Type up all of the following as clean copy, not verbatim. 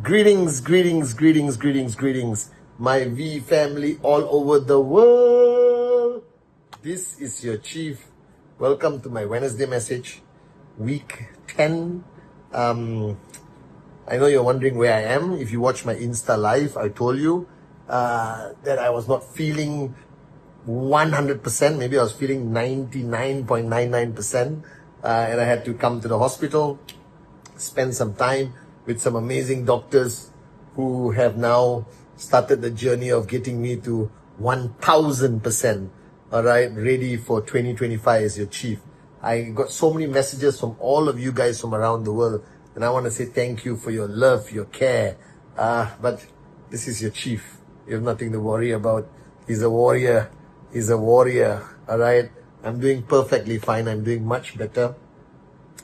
Greetings, greetings, greetings, greetings, greetings, my V family all over the world. This is your chief. Welcome to my Wednesday message, week 10. I know you're wondering where I am. If you watch my Insta live, I told you that I was not feeling 100%. Maybe I was feeling 99.99%. And I had to come to the hospital, spend some time with some amazing doctors who have now started the journey of getting me to 1000%, all right, ready for 2025 as your chief. I got so many messages from all of you guys from around the world, and I want to say thank you for your love, your care. But this is your chief. You have nothing to worry about. He's a warrior. He's a warrior, all right? I'm doing perfectly fine. I'm doing much better.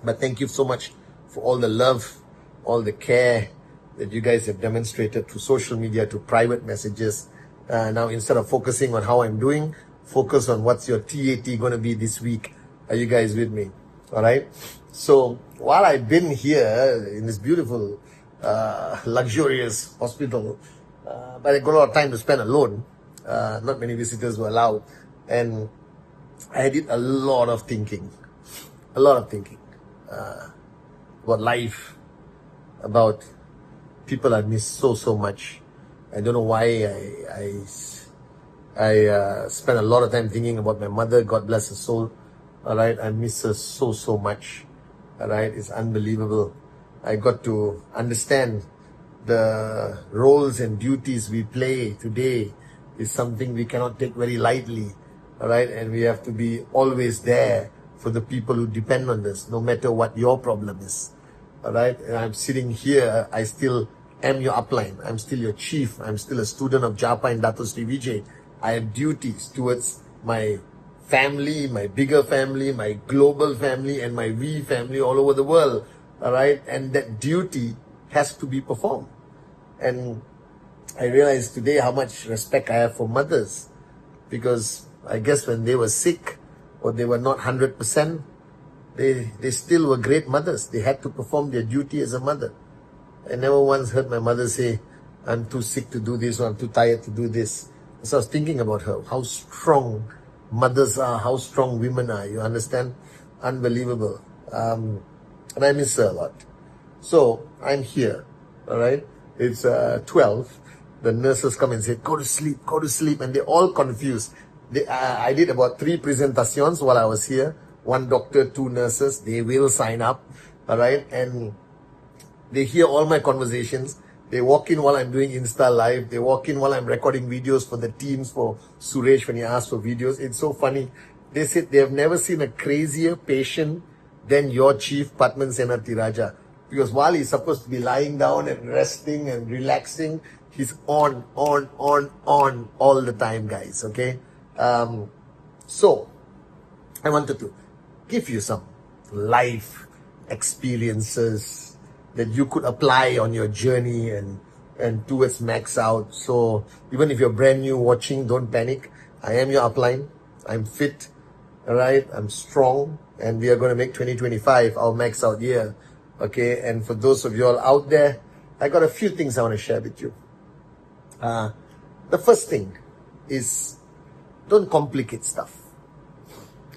But thank you so much for all the love, all the care that you guys have demonstrated through social media, to private messages. Now, instead of focusing on how I'm doing, focus on what's your TAT going to be this week. Are you guys with me? All right. So while I've been here in this beautiful, luxurious hospital, but I got a lot of time to spend alone. Not many visitors were allowed. And I did a lot of thinking about life, about people I miss so much. I don't know why I spent a lot of time thinking about my mother. God bless her soul. All right, I miss her so much. All right, it's unbelievable. I got to understand the roles and duties we play today is something we cannot take very lightly. All right, and we have to be always there for the people who depend on us, no matter what your problem is. All right, and I'm sitting here, I still am your upline. I'm still your chief. I'm still a student of Japa and Dato Sri Vijay. I have duties towards my family, my bigger family, my global family, and my V family all over the world. All right, and that duty has to be performed. And I realized today how much respect I have for mothers, because I guess when they were sick or they were not 100%, they still were great mothers. They had to perform their duty as a mother. I never once heard my mother say, I'm too sick to do this, or I'm too tired to do this. So I was thinking about her, how strong mothers are, how strong women are. You understand? Unbelievable. And I miss her a lot. So I'm here, all right? It's 12. The nurses come and say, go to sleep, and they're all confused. I did about 3 presentations while I was here. 1 doctor, 2 nurses. They will sign up, all right? And they hear all my conversations. They walk in while I'm doing Insta Live. They walk in while I'm recording videos for the teams, for Suresh when he asked for videos. It's so funny. They said they have never seen a crazier patient than your chief, Pathman Senathirajah. Because while he's supposed to be lying down and resting and relaxing, he's on all the time, guys, okay? So, I wanted to give you some life experiences that you could apply on your journey and towards max out. So, even if you're brand new watching, don't panic. I am your upline. I'm fit, all right? I'm strong, and we are going to make 2025 our max out year, okay? And for those of you all out there, I got a few things I want to share with you. The first thing is, don't complicate stuff.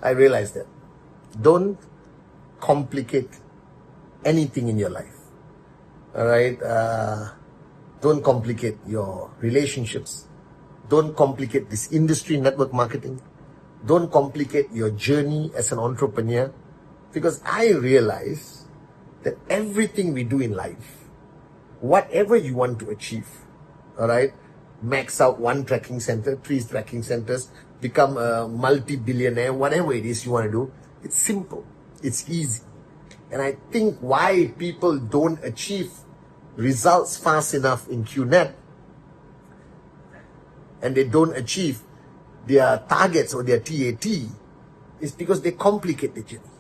I realize that. Don't complicate anything in your life. All right? Don't complicate your relationships. Don't complicate this industry, network marketing. Don't complicate your journey as an entrepreneur. Because I realize that everything we do in life, whatever you want to achieve, all right, max out 1 tracking center, 3 tracking centers, become a multi-billionaire, whatever it is you want to do, it's simple, it's easy. And I think why people don't achieve results fast enough in QNet, and they don't achieve their targets or their TAT, is because they complicate the journey.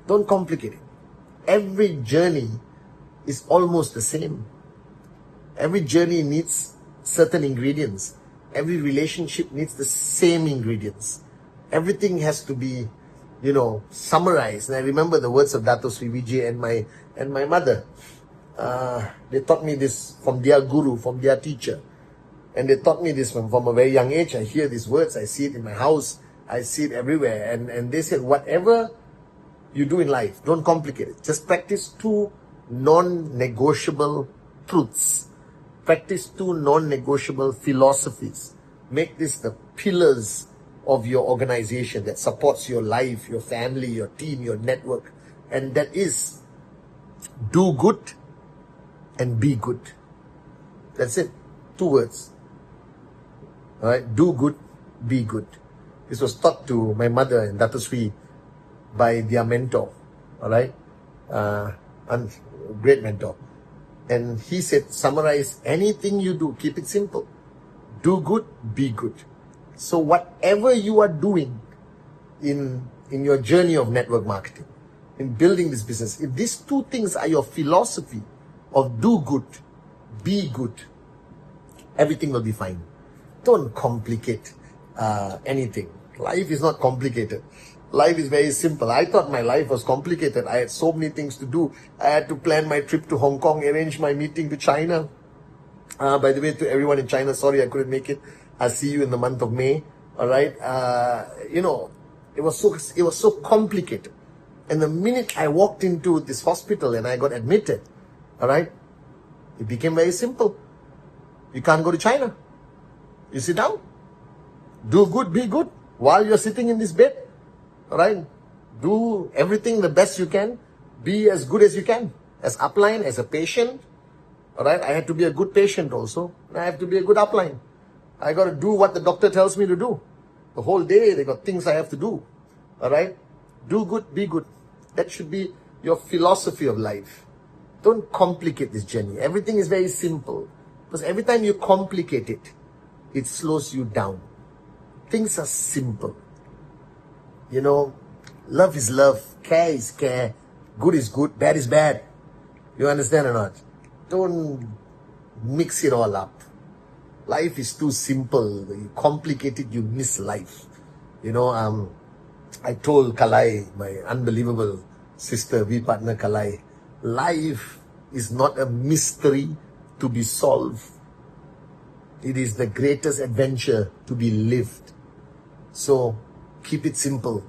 Don't complicate it. Every journey is almost the same. Every journey needs certain ingredients. Every relationship needs the same ingredients. Everything has to be, summarized. And I remember the words of Dato Sri Vijay and my mother. they taught me this from their guru, from their teacher. And they taught me this from a very young age. I hear these words, I see it in my house, I see it everywhere. And they said, whatever you do in life, don't complicate it. Just practice 2 non-negotiable truths. Practice 2 non-negotiable philosophies. Make this the pillars of your organization that supports your life, your family, your team, your network. And that is, do good and be good. That's it. 2 words. Alright, do good, be good. This was taught to my mother and Dato Sri by their mentor. Alright, great mentor. And he said, summarize anything you do, keep it simple. Do good, be good. So whatever you are doing in your journey of network marketing, in building this business, if these 2 things are your philosophy of do good, be good, everything will be fine. Don't complicate anything. Life is not complicated. Life is very simple. I thought my life was complicated. I had so many things to do. I had to plan my trip to Hong Kong, arrange my meeting to China. By the way, to everyone in China, sorry I couldn't make it. I'll see you in the month of May. Alright, you know, it was so complicated. And the minute I walked into this hospital and I got admitted, alright, it became very simple. You can't go to China. You sit down. Do good, be good. While you're sitting in this bed, alright, do everything the best you can. Be as good as you can. As upline, as a patient. Alright, I had to be a good patient also. And I have to be a good upline. I got to do what the doctor tells me to do. The whole day, they got things I have to do. Alright? Do good, be good. That should be your philosophy of life. Don't complicate this journey. Everything is very simple. Because every time you complicate it, it slows you down. Things are simple. You know, love is love, care is care, good is good, bad is bad. You understand or not? Don't mix it all up. Life is too simple. You complicate it, you miss life. You know, I told Kalai, my unbelievable sister, partner Kalai, life is not a mystery to be solved. It is the greatest adventure to be lived. So, keep it simple.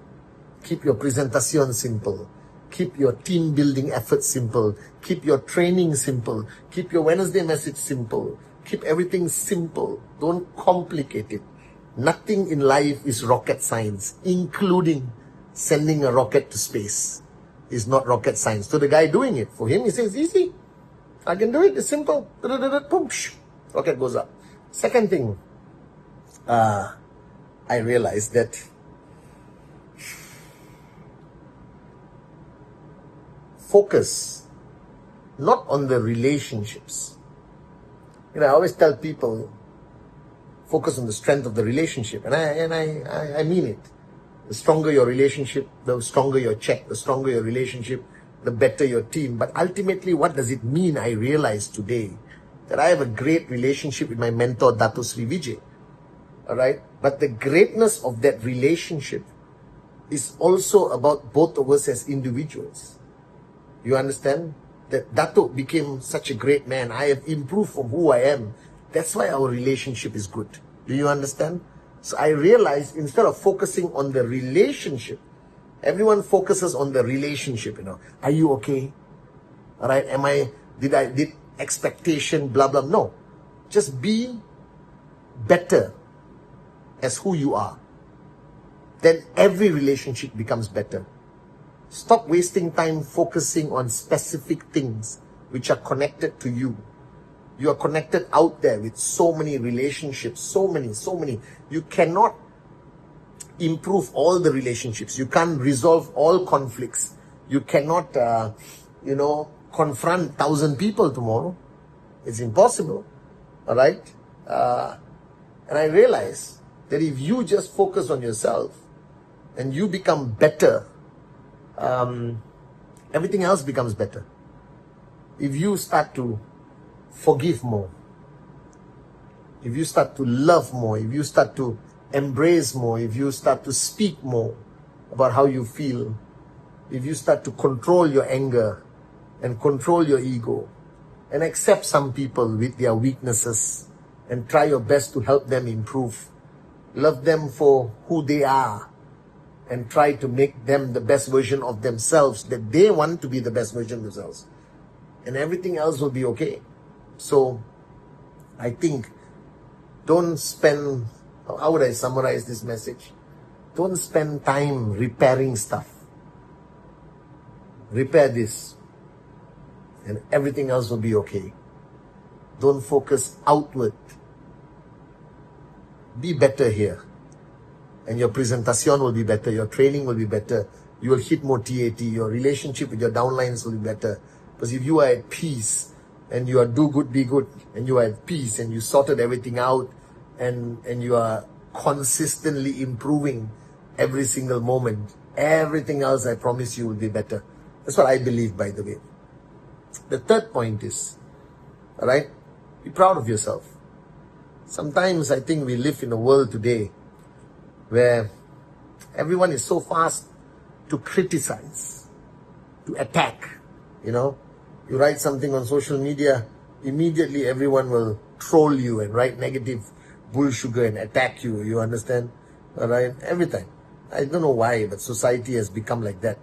Keep your presentation simple. Keep your team building efforts simple. Keep your training simple. Keep your Wednesday message simple. Keep everything simple. Don't complicate it. Nothing in life is rocket science, including sending a rocket to space. Is not rocket science. So the guy doing it, for him, he says, easy. I can do it. It's simple. Boom, rocket goes up. Second thing, I realized that focus not on the relationships. You know, I always tell people, focus on the strength of the relationship. And I mean it. The stronger your relationship, the stronger your check, the stronger your relationship, the better your team. But ultimately, what does it mean? I realize today that I have a great relationship with my mentor, Dato Sri Vijay. Alright? But the greatness of that relationship is also about both of us as individuals. You understand? That Dato became such a great man. I have improved from who I am. That's why our relationship is good. Do you understand? So I realized instead of focusing on the relationship, everyone focuses on the relationship, you know. Are you okay? Alright? Did expectation, blah, blah. No. Just be better as who you are. Then every relationship becomes better. Stop wasting time focusing on specific things which are connected to you. You are connected out there with so many relationships, so many. You cannot improve all the relationships. You can't resolve all conflicts. You cannot, confront 1,000 people tomorrow. It's impossible. All right? And I realize that if you just focus on yourself and you become better, everything else becomes better. If you start to forgive more, if you start to love more, if you start to embrace more, if you start to speak more about how you feel, if you start to control your anger and control your ego, and accept some people with their weaknesses and try your best to help them improve. Love them for who they are and try to make them the best version of themselves, that they want to be the best version of themselves. And everything else will be okay. So, I think, don't spend, how would I summarize this message? Don't spend time repairing stuff. Repair this, and everything else will be okay. Don't focus outward. Be better here. And your presentation will be better, your training will be better, you will hit more TAT, your relationship with your downlines will be better. Because if you are at peace, and you are do good, be good, and you are at peace, and you sorted everything out, and you are consistently improving every single moment, everything else, I promise you, will be better. That's what I believe, by the way. The third point is, alright, be proud of yourself. Sometimes I think we live in a world today where everyone is so fast to criticize, to attack. You know, you write something on social media, immediately everyone will troll you and write negative bull sugar and attack you. You understand? Alright, every time. I don't know why, but society has become like that.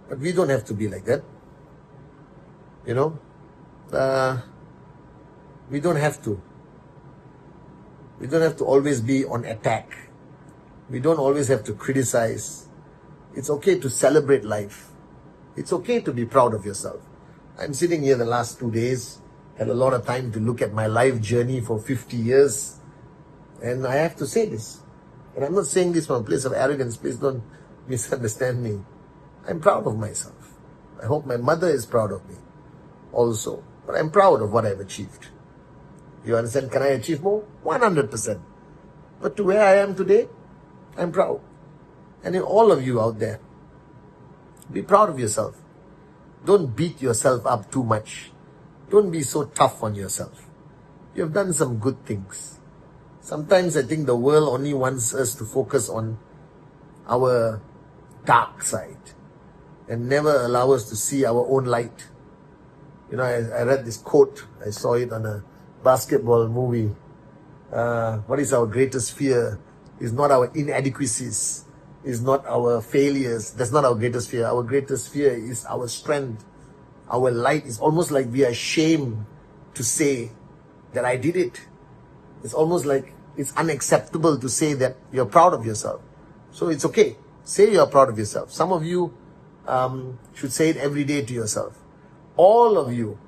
But we don't have to be like that. You know, we don't have to. We don't have to always be on attack. We don't always have to criticize. It's okay to celebrate life. It's okay to be proud of yourself. I'm sitting here the last 2 days, had a lot of time to look at my life journey for 50 years. And I have to say this. And I'm not saying this from a place of arrogance. Please don't misunderstand me. I'm proud of myself. I hope my mother is proud of me also. But I'm proud of what I've achieved. You understand? Can I achieve more? 100%. But to where I am today, I'm proud. And in all of you out there, be proud of yourself. Don't beat yourself up too much. Don't be so tough on yourself. You have done some good things. Sometimes I think the world only wants us to focus on our dark side and never allow us to see our own light. You know, I read this quote. I saw it on a basketball movie. What is our greatest fear is not our inadequacies, is not our failures. That's not our greatest fear. Our greatest fear is our strength. Our light is almost like we are ashamed to say that I did it. It's almost like it's unacceptable to say that you're proud of yourself. So it's okay. Say you're proud of yourself. Some of you should say it every day to yourself. All of you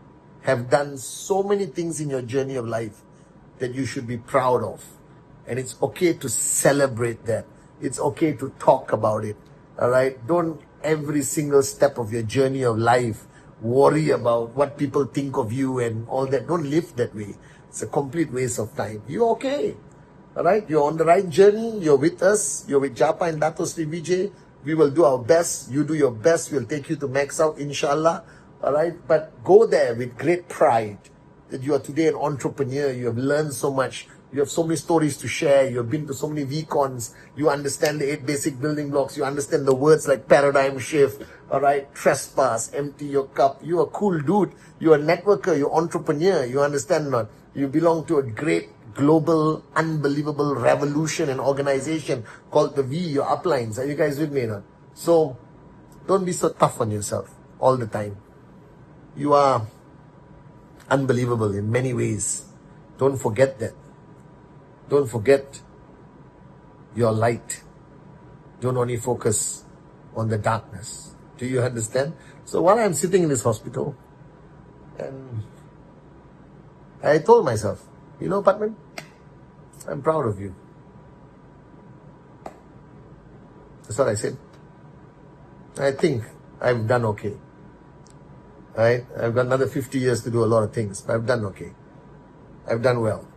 have done so many things in your journey of life that you should be proud of. And it's okay to celebrate that. It's okay to talk about it. Alright? Don't every single step of your journey of life worry about what people think of you and all that. Don't live that way. It's a complete waste of time. You're okay. Alright? You're on the right journey. You're with us. You're with Japa and Dato Sri Vijay. We will do our best. You do your best. We'll take you to max out, inshallah. Alright? But go there with great pride that you are today an entrepreneur. You have learned so much. You have so many stories to share. You have been to so many VCons. You understand the 8 basic building blocks. You understand the words like paradigm shift. Alright? Trespass. Empty your cup. You're a cool dude. You're a networker. You're an entrepreneur. You understand not? You belong to a great global, unbelievable revolution and organization called the V, your uplines. Are you guys with me now? So, don't be so tough on yourself all the time. You are unbelievable in many ways. Don't forget that. Don't forget your light. Don't only focus on the darkness. Do you understand? So while I'm sitting in this hospital, and I told myself, you know, Pathman, I'm proud of you. That's what I said. I think I've done okay. Right? I've got another 50 years to do a lot of things, but I've done okay. I've done well.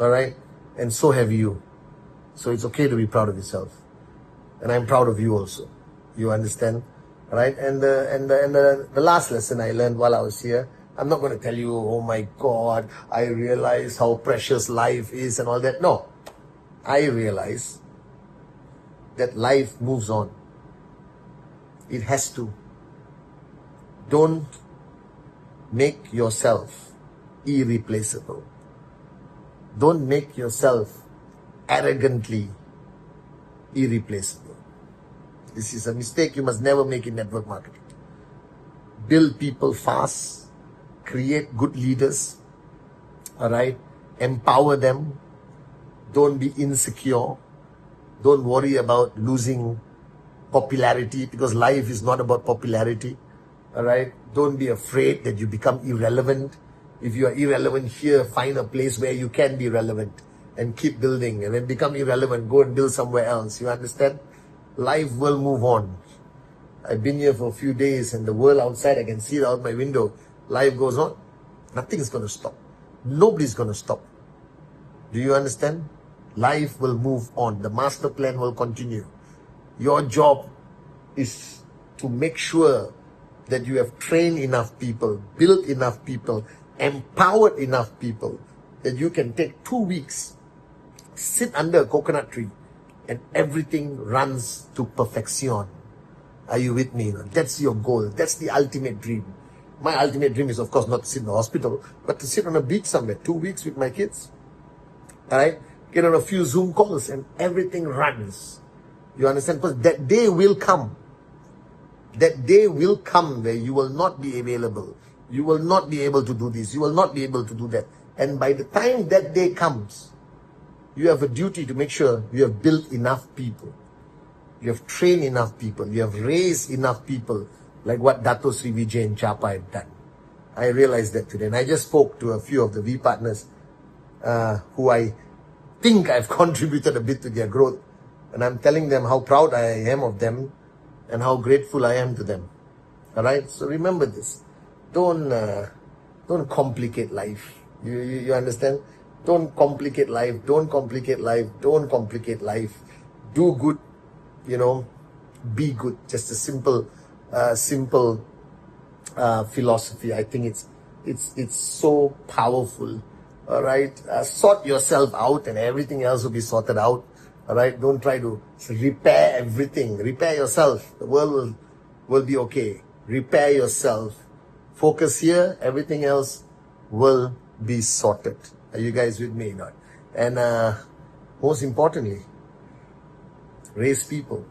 Alright? And so have you. So it's okay to be proud of yourself. And I'm proud of you also. You understand? Right? And the last lesson I learned while I was here, I'm not going to tell you, oh my God, I realize how precious life is and all that. No. I realize that life moves on. It has to. Don't make yourself irreplaceable. Don't make yourself arrogantly irreplaceable. This is a mistake you must never make in network marketing. Build people fast, create good leaders, all right? Empower them. Don't be insecure. Don't worry about losing popularity, because life is not about popularity, all right? Don't be afraid that you become irrelevant. If you are irrelevant here, find a place where you can be relevant and keep building. And then become irrelevant, go and build somewhere else. You understand? Life will move on. I've been here for a few days and the world outside, I can see it out my window. Life goes on. Nothing is going to stop. Nobody's going to stop. Do you understand? Life will move on. The master plan will continue. Your job is to make sure that you have trained enough people, built enough people, empowered enough people that you can take 2 weeks, sit under a coconut tree, and everything runs to perfection. Are you with me? That's your goal. That's the ultimate dream. My ultimate dream is, of course, not to sit in the hospital, but to sit on a beach somewhere, 2 weeks with my kids. All right? Get on a few Zoom calls and everything runs. You understand? Because that day will come. That day will come where you will not be available. You will not be able to do this. You will not be able to do that. And by the time that day comes, you have a duty to make sure you have built enough people. You have trained enough people. You have raised enough people, like what Dato Sri Vijay and Chapa have done. I realized that today. And I just spoke to a few of the V partners who I think I've contributed a bit to their growth. And I'm telling them how proud I am of them and how grateful I am to them. All right? So remember this. Don't complicate life. You understand? Don't complicate life. Don't complicate life. Don't complicate life. Do good. You know, be good. Just a simple philosophy. I think it's so powerful. All right, sort yourself out, and everything else will be sorted out. All right, don't try to repair everything. Repair yourself. The world will be okay. Repair yourself. Focus here. Everything else will be sorted. Are you guys with me or not? And most importantly, raise people,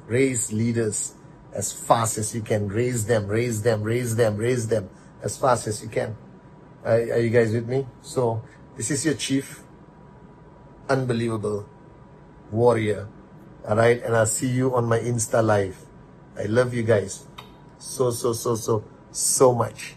raise leaders as fast as you can. Raise them as fast as you can. Are you guys with me? So this is your chief, unbelievable warrior. All right, and I'll see you on my Insta live. I love you guys so much.